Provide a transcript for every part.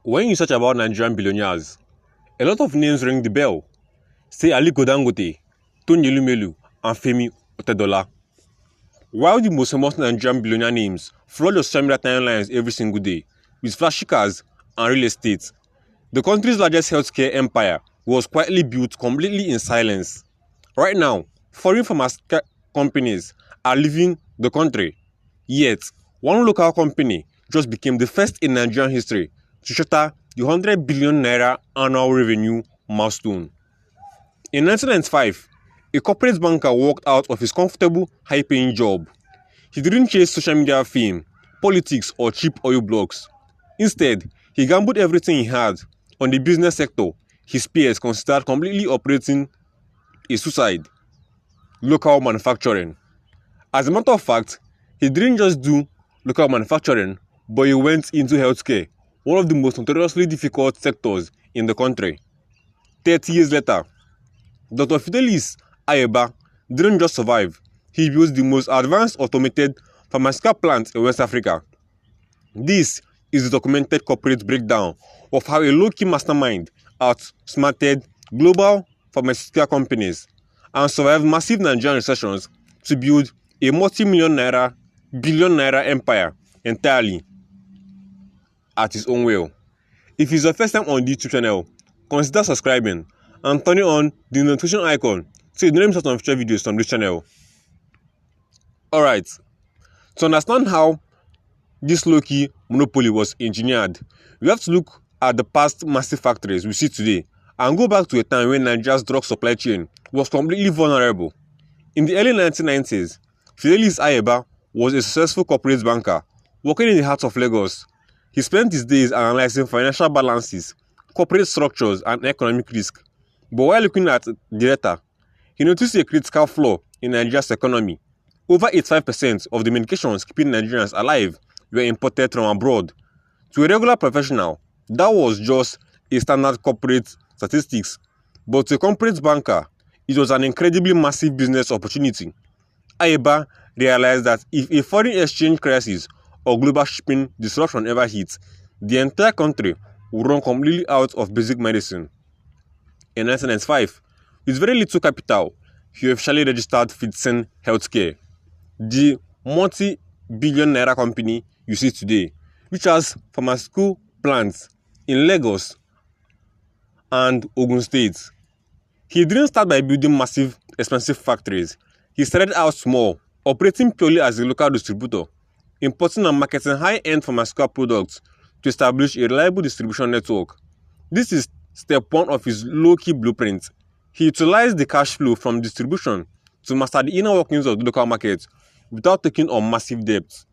When you search about Nigerian billionaires, a lot of names ring the bell. Say Aliko Dangote, Tony Elumelu, and Femi Otedola. While the most famous Nigerian billionaire names flood your social media timelines every single day with flashy cars and real estate, the country's largest healthcare empire was quietly built completely in silence. Right now, foreign pharmaceutical companies are leaving the country. Yet, one local company just became the first in Nigerian history to shatter the 100 billion naira annual revenue milestone. In 1995, a corporate banker walked out of his comfortable, high-paying job. He didn't chase social media fame, politics, or cheap oil blogs. Instead, he gambled everything he had on the business sector his peers considered completely operating a suicide: local manufacturing. As a matter of fact, he didn't just do local manufacturing, but he went into healthcare, one of the most notoriously difficult sectors in the country. 30 years later, Dr. Fidelis Ayeba didn't just survive, he built the most advanced automated pharmaceutical plant in West Africa. This is the documented corporate breakdown of how a low-key mastermind outsmarted global pharmaceutical companies and survived massive Nigerian recessions to build a billion naira empire entirely at his own will. If it's your first time on the YouTube channel, consider subscribing and turning on the notification icon so you don't miss out on future videos from this channel. Alright, to understand how this low-key monopoly was engineered, we have to look at the past massive factories we see today and go back to a time when Nigeria's drug supply chain was completely vulnerable. In the early 1990s, Fidelis Ayeba was a successful corporate banker working in the heart of Lagos. He spent his days analyzing financial balances, corporate structures, and economic risk. But while looking at the data, he noticed a critical flaw in Nigeria's economy. Over 85% of the medications keeping Nigerians alive were imported from abroad. To a regular professional, that was just a standard corporate statistics. But to a corporate banker, it was an incredibly massive business opportunity. Ayeba realized that if a foreign exchange crisis or global shipping disruption ever hit, the entire country would run completely out of basic medicine. In 1995, with very little capital, he officially registered Fidson Healthcare, the multi-billion naira company you see today, which has pharmaceutical plants in Lagos and Ogun State. He didn't start by building massive, expensive factories. He started out small, operating purely as a local distributor, importing and marketing high-end pharmaceutical products to establish a reliable distribution network. This is step one of his low-key blueprint. He utilized the cash flow from distribution to master the inner workings of the local market without taking on massive debts.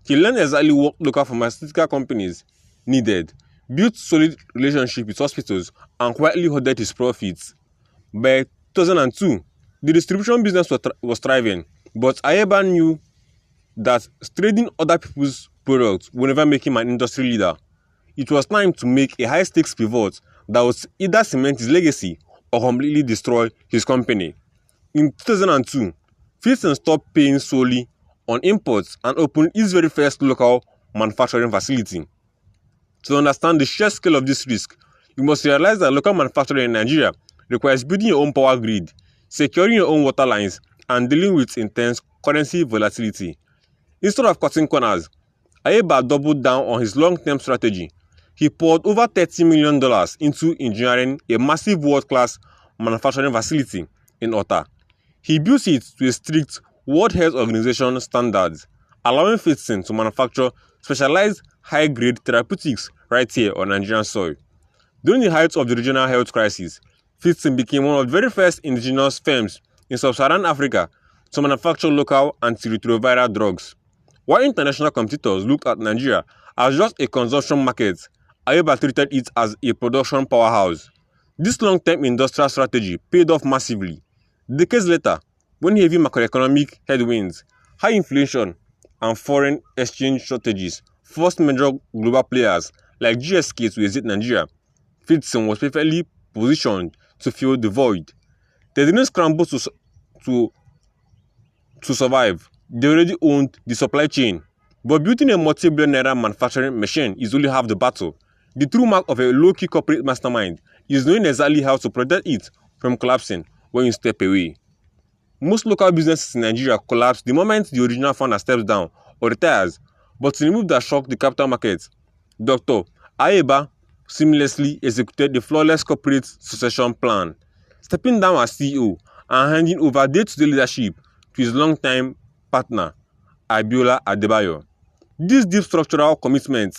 He learned exactly what local pharmaceutical companies needed, built solid relationships with hospitals, and quietly hoarded his profits. By 2002, the distribution business was thriving, but Ayeba knew that trading other people's products would never make him an industry leader. It was time to make a high-stakes pivot that would either cement his legacy or completely destroy his company. In 2002, Fidson stopped paying solely on imports and opened its very first local manufacturing facility. To understand the sheer scale of this risk, you must realize that local manufacturing in Nigeria requires building your own power grid, securing your own water lines, and dealing with intense currency volatility. Instead of cutting corners, Ayeba doubled down on his long-term strategy. He poured over $30 million into engineering a massive world-class manufacturing facility in Ota. He built it to a strict World Health Organization standards, allowing Fidson to manufacture specialized high-grade therapeutics right here on Nigerian soil. During the height of the regional health crisis, Fidson became one of the very first indigenous firms in sub-Saharan Africa to manufacture local antiretroviral drugs. While international competitors looked at Nigeria as just a consumption market, Ayeba treated it as a production powerhouse. This long-term industrial strategy paid off massively. Decades later, when heavy macroeconomic headwinds, high inflation, and foreign exchange shortages forced major global players like GSK to exit Nigeria, Fidson was perfectly positioned to fill the void. They didn't scramble to survive. They already owned the supply chain. But building a multi-billion naira manufacturing machine is only half the battle. The true mark of a low-key corporate mastermind is knowing exactly how to protect it from collapsing when you step away. Most local businesses in Nigeria collapse the moment the original founder steps down or retires, but to remove that shock the capital market, Dr. Ayeba seamlessly executed the flawless corporate succession plan, stepping down as CEO and handing over day-to-day leadership to his longtime partner, Abiola Adebayo. This deep structural commitment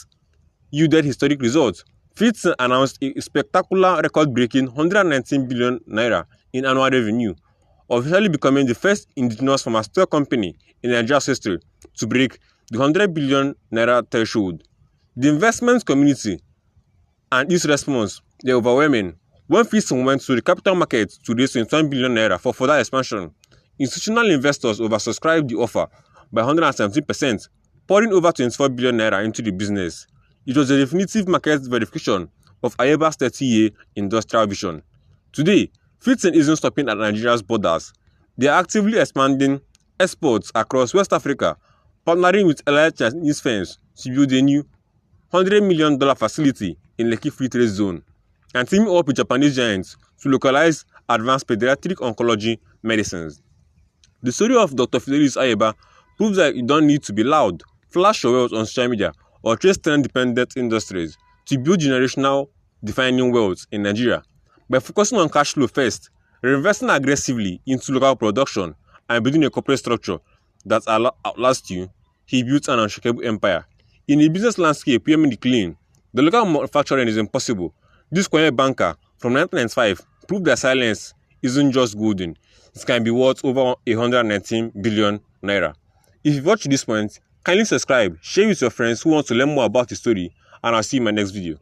yielded historic results. Fidson announced a spectacular record-breaking 119 billion naira in annual revenue, officially becoming the first indigenous pharmaceutical company in Nigeria's history to break the 100 billion naira threshold. The investment community and its response were overwhelming. When Fidson went to the capital market to raise 21 billion naira for further expansion, institutional investors oversubscribed the offer by 117%, pouring over 24 billion naira into the business. It was a definitive market verification of Ayeba's 30-year industrial vision. Today, Fidson isn't stopping at Nigeria's borders. They are actively expanding exports across West Africa, partnering with allied Chinese firms to build a new $100 million facility in Lekki Free Trade Zone, and teaming up with Japanese giants to localize advanced pediatric oncology medicines. The story of Dr. Fidelis Ayeba proves that you don't need to be loud, flash your wealth on social media, or chase trend-dependent industries to build generational defining wealth in Nigeria. By focusing on cash flow first, reinvesting aggressively into local production, and building a corporate structure that outlasts you, he built an unshakable empire. In a business landscape where many claim the local manufacturing is impossible, this quiet banker from 1995 proved that silence isn't just golden, it can be worth over 119 billion naira. If you've watched this point, kindly subscribe, share with your friends who want to learn more about the story, and I'll see you in my next video.